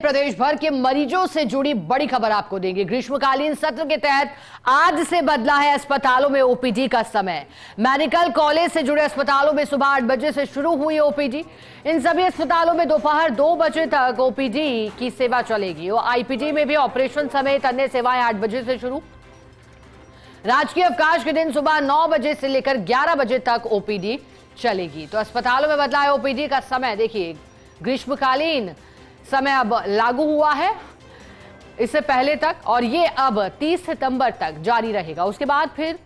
प्रदेश भर के मरीजों से जुड़ी बड़ी खबर आपको देंगे। ग्रीष्मकालीन सत्र के तहत आज से बदला है अस्पतालों में ओपीडी का समय। मेडिकल कॉलेज से जुड़े अस्पतालों में सुबह 8 बजे से शुरू हुई ओपीडी। इन सभी अस्पतालों में दोपहर 2 बजे तक ओपीडी की सेवा चलेगी और आईपीडी में भी ऑपरेशन समेत अन्य सेवाएं 8 बजे से शुरू। राजकीय अवकाश के दिन सुबह 9 बजे से लेकर 11 बजे तक ओपीडी चलेगी। तो अस्पतालों में बदला है ओपीडी का समय। देखिए, ग्रीष्मकालीन समय अब लागू हुआ है इससे पहले तक, और ये अब 30 सितंबर तक जारी रहेगा। उसके बाद फिर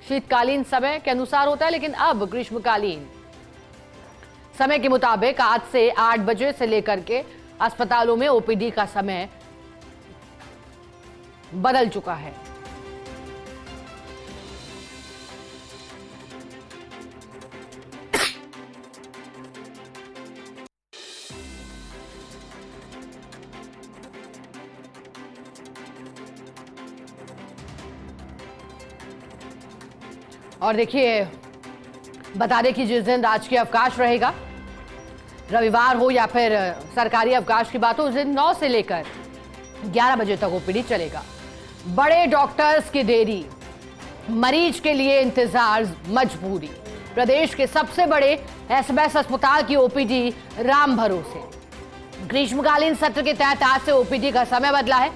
शीतकालीन समय के अनुसार होता है, लेकिन अब ग्रीष्मकालीन समय के मुताबिक आज से 8 बजे से लेकर के अस्पतालों में ओपीडी का समय बदल चुका है। और देखिए, बता दें कि जिस दिन राजकीय अवकाश रहेगा, रविवार हो या फिर सरकारी अवकाश की बात हो, उस दिन 9 से लेकर 11 बजे तक ओपीडी चलेगा। बड़े डॉक्टर्स की देरी, मरीज के लिए इंतजार मजबूरी। प्रदेश के सबसे बड़े एसएमएस अस्पताल की ओपीडी राम भरोसे। ग्रीष्मकालीन सत्र के तहत आज से ओपीडी का समय बदला है।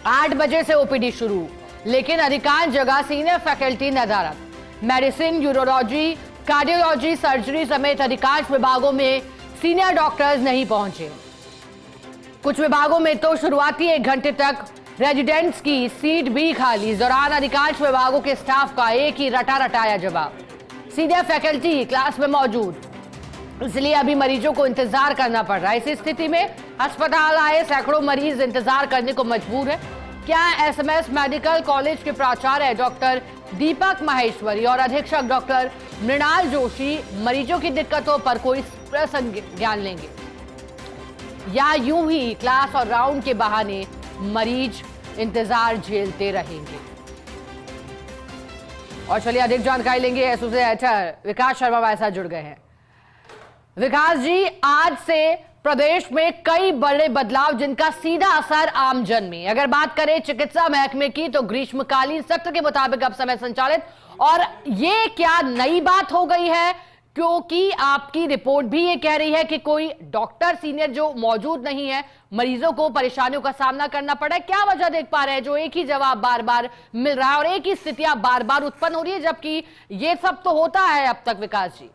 8 बजे से ओपीडी शुरू, लेकिन अधिकांश जगह सीनियर फैकल्टी नदारत। मेडिसिन, यूरोलॉजी, कार्डियोलॉजी, सर्जरी समेत अधिकांश विभागों में सीनियर डॉक्टर्स नहीं पहुंचे। कुछ विभागों में तो शुरुआती 1 घंटे तक रेजिडेंट्स की सीट भी खाली। इस दौरान अधिकांश विभागों के स्टाफ का एक ही रटाया जवाब, सीनियर फैकल्टी क्लास में मौजूद, इसलिए अभी मरीजों को इंतजार करना पड़ रहा है। इस स्थिति में अस्पताल आए सैकड़ों मरीज इंतजार करने को मजबूर है। क्या एसएमएस मेडिकल कॉलेज के प्राचार्य डॉक्टर दीपक माहेश्वरी और अधीक्षक डॉक्टर मृणाल जोशी मरीजों की दिक्कतों पर कोई ज्ञान लेंगे, या यूं ही क्लास और राउंड के बहाने मरीज इंतजार झेलते रहेंगे? और चलिए अधिक जानकारी लेंगे। एसोसिएटर विकास शर्मा हमारे साथ जुड़ गए हैं। विकास जी, आज से प्रदेश में कई बड़े बदलाव जिनका सीधा असर आमजन में। अगर बात करें चिकित्सा महकमे की, तो ग्रीष्मकालीन सत्र के मुताबिक अब समय संचालित, और ये क्या नई बात हो गई है? क्योंकि आपकी रिपोर्ट भी ये कह रही है कि कोई डॉक्टर सीनियर जो मौजूद नहीं है, मरीजों को परेशानियों का सामना करना पड़ा है। क्या वजह देख पा रहे हैं जो एक ही जवाब बार बार मिल रहा है और एक ही स्थितियां बार बार उत्पन्न हो रही है, जबकि ये सब तो होता है अब तक? विकास जी,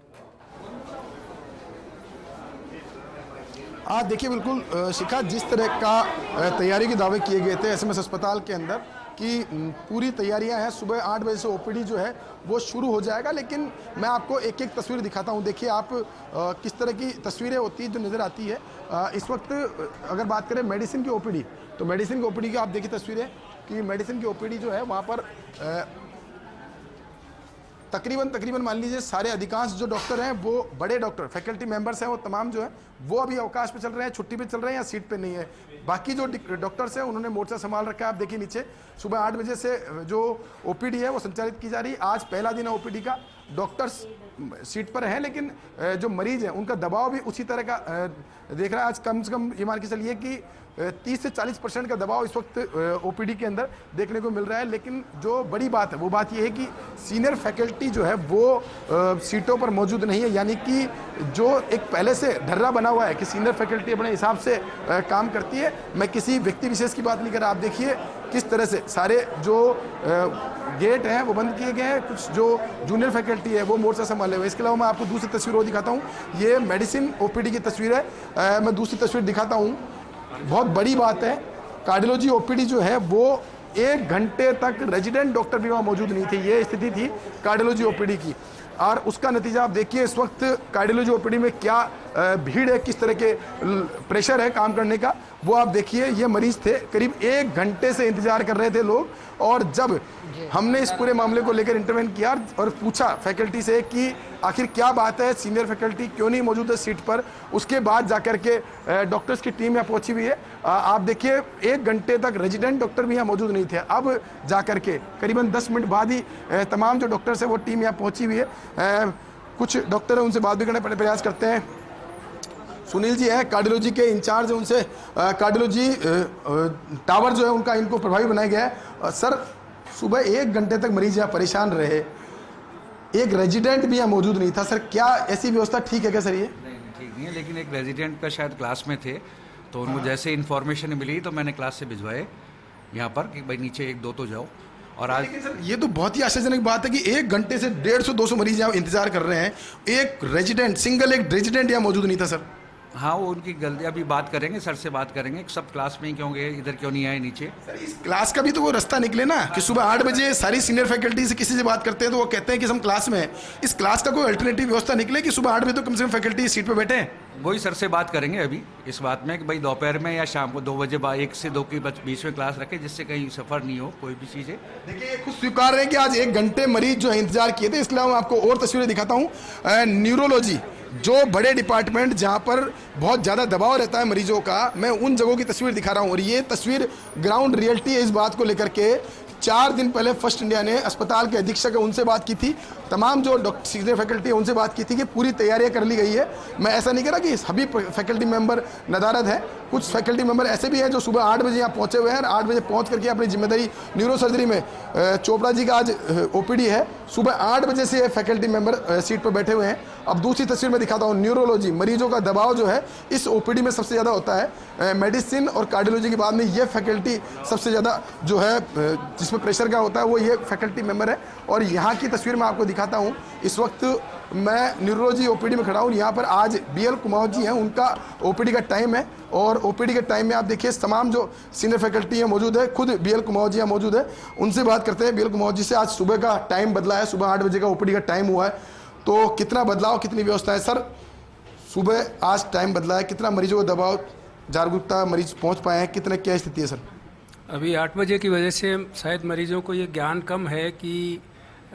देखिए, बिल्कुल शिखा, जिस तरह का तैयारी के दावे किए गए थे एसएमएस अस्पताल के अंदर कि पूरी तैयारियां हैं, सुबह 8 बजे से ओपीडी जो है वो शुरू हो जाएगा, लेकिन मैं आपको एक एक तस्वीर दिखाता हूं। देखिए आप किस तरह की तस्वीरें होती है जो नज़र आती है। इस वक्त अगर बात करें मेडिसिन की ओपीडी, तो मेडिसिन की ओपीडी की आप देखिए तस्वीरें कि मेडिसिन की ओपीडी जो है वहाँ पर तकरीबन मान लीजिए सारे अधिकांश जो डॉक्टर हैं वो बड़े डॉक्टर, फैकल्टी मेंबर्स हैं, वो तमाम जो है वो अभी अवकाश पे चल रहे हैं, छुट्टी पे चल रहे हैं या सीट पे नहीं है। बाकी जो डॉक्टर्स हैं उन्होंने मोर्चा संभाल रखा है। आप देखिए नीचे सुबह 8 बजे से जो ओपीडी है वो संचालित की जा रही है। आज पहला दिन है ओपीडी का। डॉक्टर्स सीट पर हैं, लेकिन जो मरीज हैं उनका दबाव भी उसी तरह का देख रहा है। आज कम से कम ये मान के चलिए कि 30 से 40% का दबाव इस वक्त ओपीडी के अंदर देखने को मिल रहा है। लेकिन जो बड़ी बात है वो बात यह है कि सीनियर फैकल्टी जो है वो सीटों पर मौजूद नहीं है, यानी कि जो एक पहले से ढर्रा बना हुआ है कि सीनियर फैकल्टी अपने हिसाब से काम करती है। मैं किसी व्यक्ति विशेष की बात नहीं कर रहा। आप देखिए किस तरह से सारे जो गेट हैं वो बंद किए गए हैं। कुछ जो जूनियर फैकल्टी है वो मोर्चा संभाले हुए। इसके अलावा मैं आपको दूसरी तस्वीर और दिखाता हूँ। ये मेडिसिन ओपीडी की तस्वीर है। मैं दूसरी तस्वीर दिखाता हूँ। बहुत बड़ी बात है, कार्डियोलॉजी ओपीडी जो है वो 1 घंटे तक रेजिडेंट डॉक्टर भी वहाँ मौजूद नहीं थे। ये स्थिति थी कार्डियोलॉजी ओपीडी की, और उसका नतीजा आप देखिए इस वक्त कार्डियोलॉजी ओपीडी में क्या भीड़ है, किस तरह के प्रेशर है काम करने का, वो आप देखिए। ये मरीज थे, करीब 1 घंटे से इंतजार कर रहे थे लोग, और जब हमने इस पूरे मामले को लेकर इंटरवेंट किया और पूछा फैकल्टी से कि आखिर क्या बात है, सीनियर फैकल्टी क्यों नहीं मौजूद है सीट पर, उसके बाद जाकर के डॉक्टर्स की टीम यहाँ पहुंची हुई है। आप देखिए 1 घंटे तक रेजिडेंट डॉक्टर भी यहाँ मौजूद नहीं थे। अब जाकर के करीबन 10 मिनट बाद ही तमाम जो डॉक्टर्स है वो टीम यहाँ पहुंची हुई है। कुछ डॉक्टर हैं उनसे बात भी करने का प्रयास करते हैं। सुनील जी है कार्डियोलॉजी के इंचार्ज, उनसे कार्डियोलॉजी टावर जो है उनका इनको प्रभावी बनाया गया है। सर सुबह 1 घंटे तक मरीज यहाँ परेशान रहे, एक रेजिडेंट भी यहाँ मौजूद नहीं था। सर क्या ऐसी व्यवस्था ठीक है क्या सर? ये नहीं ठीक नहीं है, लेकिन एक रेजिडेंट का शायद क्लास में थे तो उनको जैसे इन्फॉर्मेशन मिली तो मैंने क्लास से भिजवाए यहाँ पर कि भाई नीचे 1-2 तो जाओ। और आज लेकिन सर ये तो बहुत ही आश्चर्यजनक बात है कि 1 घंटे से 150-200 मरीज यहाँ इंतजार कर रहे हैं, एक रेजिडेंट यहाँ मौजूद नहीं था सर। हाँ वो उनकी गलती, अभी बात करेंगे सर से, बात करेंगे सब क्लास में ही क्यों गए, इधर क्यों नहीं आए नीचे। सर इस क्लास का भी तो वो रास्ता निकले ना कि सुबह 8 बजे सारी सीनियर फैकल्टी से किसी से बात करते हैं तो वो कहते हैं कि हम क्लास में हैं। इस क्लास का कोई अल्टरनेटिव व्यवस्था निकले कि सुबह 8 बजे तो कम से कम फैकल्टी सीट पर बैठे हैं। वही सर से बात करेंगे अभी इस बात में कि भाई दोपहर में या शाम को 2 बजे 1 से 2 के बीच में क्लास रखें जिससे कहीं सफ़र नहीं हो कोई भी चीज़ें। देखिए ये खुद स्वीकार रहे हैं कि आज 1 घंटे मरीज जो है इंतजार किए थे। इसके अलावा मैं आपको और तस्वीरें दिखाता हूँ। न्यूरोलॉजी जो बड़े डिपार्टमेंट जहाँ पर बहुत ज़्यादा दबाव रहता है मरीजों का, मैं उन जगहों की तस्वीर दिखा रहा हूँ और ये तस्वीर ग्राउंड रियलिटी है इस बात को लेकर के। 4 दिन पहले फर्स्ट इंडिया ने अस्पताल के अधीक्षक है उनसे बात की थी, तमाम जो डॉक्टर सीनियर फैकल्टी है उनसे बात की थी कि पूरी तैयारियां कर ली गई है। मैं ऐसा नहीं कह रहा कि सभी फैकल्टी मेंबर नदारद है, कुछ फैकल्टी मेंबर ऐसे भी हैं जो सुबह 8 बजे यहाँ पहुँचे हुए हैं और 8 बजे पहुँच करके अपनी जिम्मेदारी न्यूरो सर्जरी में चोपड़ा जी का आज ओपीडी है, सुबह 8 बजे से फैकल्टी मेंबर सीट पर बैठे हुए हैं। अब दूसरी तस्वीर में दिखाता हूँ, न्यूरोलॉजी मरीजों का दबाव जो है इस ओपीडी में सबसे ज़्यादा होता है। मेडिसिन और कार्डियोलॉजी के बाद में ये फैकल्टी सबसे ज़्यादा जो है जिसमें प्रेशर का होता है वो ये फैकल्टी मेंबर है। और यहाँ की तस्वीर मैं आपको दिखाता हूँ, इस वक्त मैं न्यूरोलॉजी ओपीडी में खड़ा हूँ। यहाँ पर आज बीएल कुमार जी हैं, उनका ओपीडी का टाइम है और ओपीडी के टाइम में आप देखिए तमाम जो सीनियर फैकल्टी है मौजूद है, खुद बीएल कुमार जी यहाँ मौजूद है, उनसे बात करते हैं। बीएल कुमार जी से आज सुबह का टाइम बदला है, सुबह 8 बजे का ओपीडी का टाइम हुआ है, तो कितना बदलाव, कितनी व्यवस्था है? सर सुबह आज टाइम बदला है, कितना मरीजों का दबाव जागरूकता मरीज पहुँच पाए हैं, कितने क्या स्थिति है सर? अभी 8 बजे की वजह से शायद मरीजों को ये ज्ञान कम है कि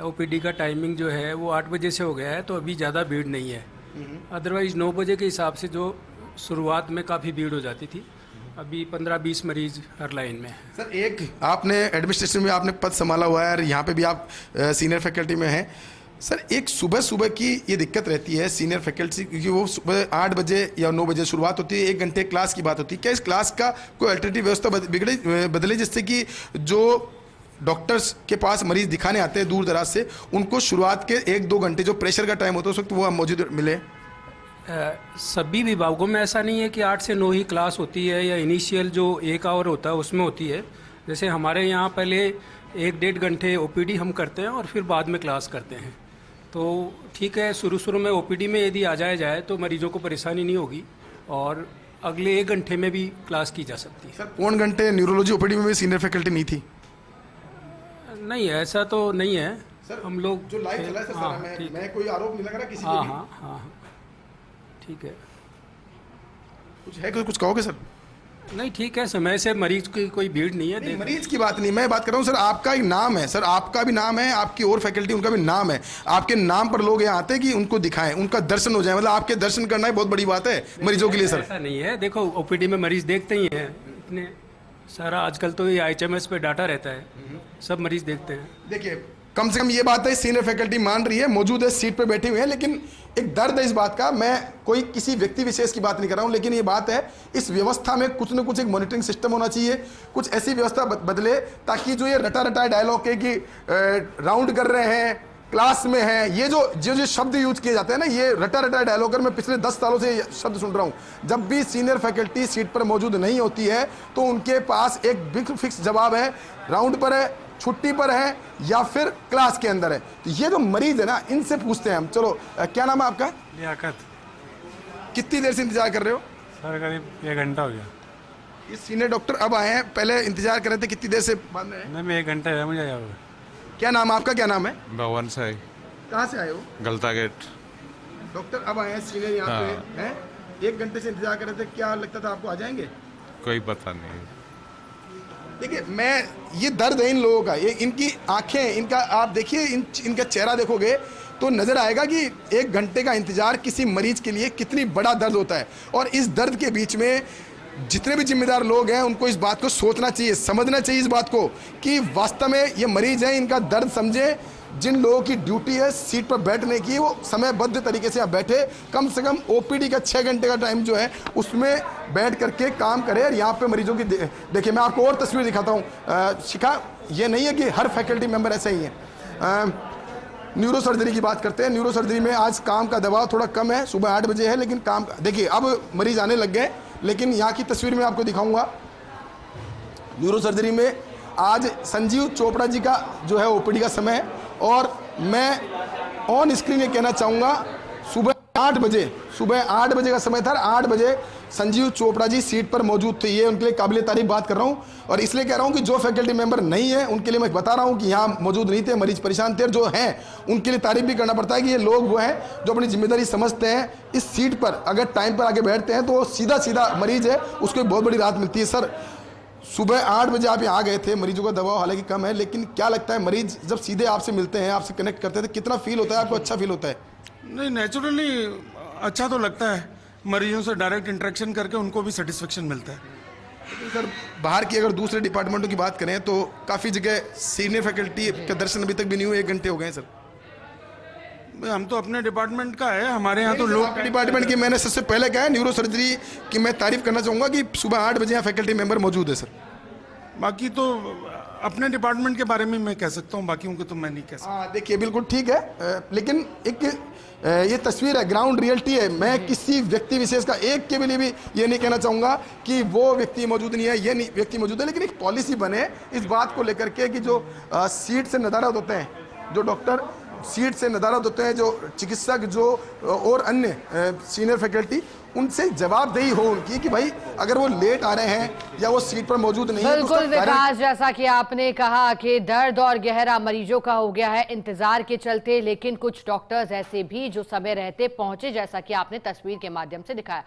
ओपीडी का टाइमिंग जो है वो 8 बजे से हो गया है, तो अभी ज़्यादा भीड़ नहीं है। अदरवाइज़ 9 बजे के हिसाब से जो शुरुआत में काफ़ी भीड़ हो जाती थी, अभी 15-20 मरीज हर लाइन में है। सर एक आपने एडमिनिस्ट्रेशन में आपने पद संभाला हुआ है और यहाँ पे भी आप सीनियर फैकल्टी में हैं। सर एक सुबह की ये दिक्कत रहती है सीनियर फैकल्टी, क्योंकि वो सुबह 8 बजे या 9 बजे शुरुआत होती है, 1 घंटे क्लास की बात होती है। क्या इस क्लास का कोई अल्टरनेटिव व्यवस्था बदले जिससे कि जो डॉक्टर्स के पास मरीज दिखाने आते हैं दूर दराज से, उनको शुरुआत के 1-2 घंटे जो प्रेशर का टाइम होता है उस वक्त वो मौजूद मिले? सभी विभागों में ऐसा नहीं है कि 8 से 9 ही क्लास होती है या इनिशियल जो 1 आवर होता है उसमें होती है। जैसे हमारे यहाँ पहले 1-1.5 घंटे ओपीडी हम करते हैं और फिर बाद में क्लास करते हैं, तो ठीक है शुरू में ओपीडी में यदि आ जाए तो मरीजों को परेशानी नहीं होगी और अगले 1 घंटे में भी क्लास की जा सकती है। सर पौन घंटे न्यूरोलॉजी ओपीडी में भी सीनियर फैकल्टी नहीं थी? नहीं ऐसा तो नहीं है सर, हम लोग जो लाइव चला है सर, हाँ, मैं कोई आरोप नहीं लगा रहा किसी हाँ पे भी। हाँ ठीक है। कुछ है कुछ कहोगे सर? नहीं ठीक है, समय से मरीज की कोई भीड़ नहीं है। नहीं, मरीज की बात नहीं, मैं बात कर रहा हूँ सर, आपका एक नाम है सर, आपका भी नाम है, आपकी और फैकल्टी उनका भी नाम है, आपके नाम पर लोग यहाँ आते हैं कि उनको दिखाएं, उनका दर्शन हो जाए, मतलब आपके दर्शन करना ही बहुत बड़ी बात है मरीजों के लिए सर। ऐसा नहीं है, देखो ओपीडी में मरीज देखते ही हैं, इतने सारा आजकल तो ये IHMS पे डाटा रहता है, सब मरीज देखते हैं। देखिए कम से कम ये बात है सीनियर फैकल्टी मान रही है, मौजूद है, सीट पे बैठे हुए हैं, लेकिन एक दर्द है इस बात का। मैं कोई किसी व्यक्ति विशेष की बात नहीं कर रहा हूं, लेकिन ये बात है इस व्यवस्था में कुछ न कुछ एक मॉनिटरिंग सिस्टम होना चाहिए, कुछ ऐसी व्यवस्था बदले ताकि जो ये रटा डायलॉग है कि राउंड कर रहे हैं, क्लास में है, ये जो शब्द यूज किए जाते हैं ना, ये रटा डायलॉग मैं पिछले 10 सालों से ये शब्द सुन रहा हूं। जब भी सीनियर फैकल्टी सीट पर मौजूद नहीं होती है तो उनके पास एक बिग फिक्स जवाब है, राउंड पर है, छुट्टी पर है या फिर क्लास के अंदर है। तो ये जो मरीज है ना, इनसे पूछते हैं हम। चलो क्या नाम है आपका? लियाकत। कितनी देर से इंतजार कर रहे हो? सर करीब 1 घंटा हो गया। ये सीनियर डॉक्टर अब आए हैं, पहले इंतजार कर रहे थे, कितनी देर से बाद में? नहीं मैं 1 घंटा है मुझे यहाँ पे। क्या नाम आपका, क्या नाम है? भवन से। कहाँ से आए हो? गलता गेट। डॉक्टर अब आए हैं, सीनियर यहाँ पे हैं, 1 घंटे से इंतजार कर रहे थे, क्या लगता था आपको आ जाएंगे? कोई पता नहीं। देखिए मैं ये दर्द है इन लोगों का, ये इनकी आंखें, इनका आप देखिए, इनका चेहरा देखोगे तो नजर आएगा कि 1 घंटे का इंतजार किसी मरीज के लिए कितनी बड़ा दर्द होता है। और इस दर्द के बीच में जितने भी जिम्मेदार लोग हैं उनको इस बात को सोचना चाहिए, समझना चाहिए इस बात को कि वास्तव में ये मरीज हैं, इनका दर्द समझें जिन लोगों की ड्यूटी है सीट पर बैठने की, वो समयबद्ध तरीके से यहाँ बैठे, कम से कम ओपीडी का 6 घंटे का टाइम जो है उसमें बैठ करके काम करें। और यहाँ पे मरीजों की देखिए, मैं आपको और तस्वीर दिखाता हूँ। शिखा, ये नहीं है कि हर फैकल्टी मेंबर ऐसे ही है। न्यूरो सर्जरी की बात करते हैं। न्यूरो सर्जरी में आज काम का दबाव थोड़ा कम है, सुबह 8 बजे है, लेकिन काम देखिए अब मरीज आने लग गए। लेकिन यहाँ की तस्वीर में आपको दिखाऊंगा, न्यूरो सर्जरी में आज संजीव चोपड़ा जी का जो है ओपीडी का समय है। और मैं ऑन स्क्रीन ये कहना चाहूँगा, सुबह 8 बजे का समय था, 8 बजे संजीव चोपड़ा जी सीट पर मौजूद थे। ये उनके लिए काबिल तारीफ बात कर रहा हूँ। और इसलिए कह रहा हूँ कि जो फैकल्टी मेंबर नहीं है उनके लिए मैं बता रहा हूँ कि यहाँ मौजूद नहीं थे, मरीज परेशान थे। और जो हैं उनके लिए तारीफ भी करना पड़ता है कि ये लोग वो हैं जो अपनी जिम्मेदारी समझते हैं। इस सीट पर अगर टाइम पर आके बैठते हैं तो सीधा मरीज है उसको एक बहुत बड़ी राहत मिलती है। सर, सुबह 8 बजे आप यहाँ आ गए थे, मरीजों का दबाव हालांकि कम है, लेकिन क्या लगता है मरीज जब सीधे आपसे मिलते हैं, आपसे कनेक्ट करते हैं, तो कितना फील होता है आपको? अच्छा फील होता है? नहीं, नेचुरली अच्छा तो लगता है। मरीजों से डायरेक्ट इंटरेक्शन करके उनको भी सेटिस्फेक्शन मिलता है। सर, बाहर की अगर दूसरे डिपार्टमेंटों की बात करें तो काफ़ी जगह सीनियर फैकल्टी का दर्शन अभी तक भी नहीं हुए, 1 घंटे हो गए हैं। सर, हम तो अपने डिपार्टमेंट का है, हमारे यहाँ तो लोग डिपार्टमेंट की मैंने सबसे पहले कहा है, न्यूरो सर्जरी की मैं तारीफ करना चाहूँगा कि सुबह 8 बजे यहाँ फैकल्टी मेंबर मौजूद है। सर, बाकी तो अपने डिपार्टमेंट के बारे में मैं कह सकता हूँ, बाकियों को तो मैं नहीं कह सकता। हाँ, देखिए बिल्कुल ठीक है, लेकिन एक ये तस्वीर है, ग्राउंड रियलिटी है। मैं किसी व्यक्ति विशेष का एक के लिए भी ये नहीं कहना चाहूँगा कि वो व्यक्ति मौजूद नहीं है, ये नहीं व्यक्ति मौजूद है, लेकिन एक पॉलिसी बने इस बात को लेकर के कि जो सीट से नदारद होते हैं, जो डॉक्टर सीट से नदारद होते हैं, जो चिकित्सक, जो और अन्य सीनियर फैकल्टी, उनसे जवाबदेही हो उनकी कि भाई अगर वो लेट आ रहे हैं या वो सीट पर मौजूद नहीं है। बिल्कुल विकास, जैसा कि आपने कहा कि दर्द और गहरा मरीजों का हो गया है इंतजार के चलते, लेकिन कुछ डॉक्टर्स ऐसे भी जो समय रहते पहुंचे, जैसा कि आपने तस्वीर के माध्यम से दिखाया।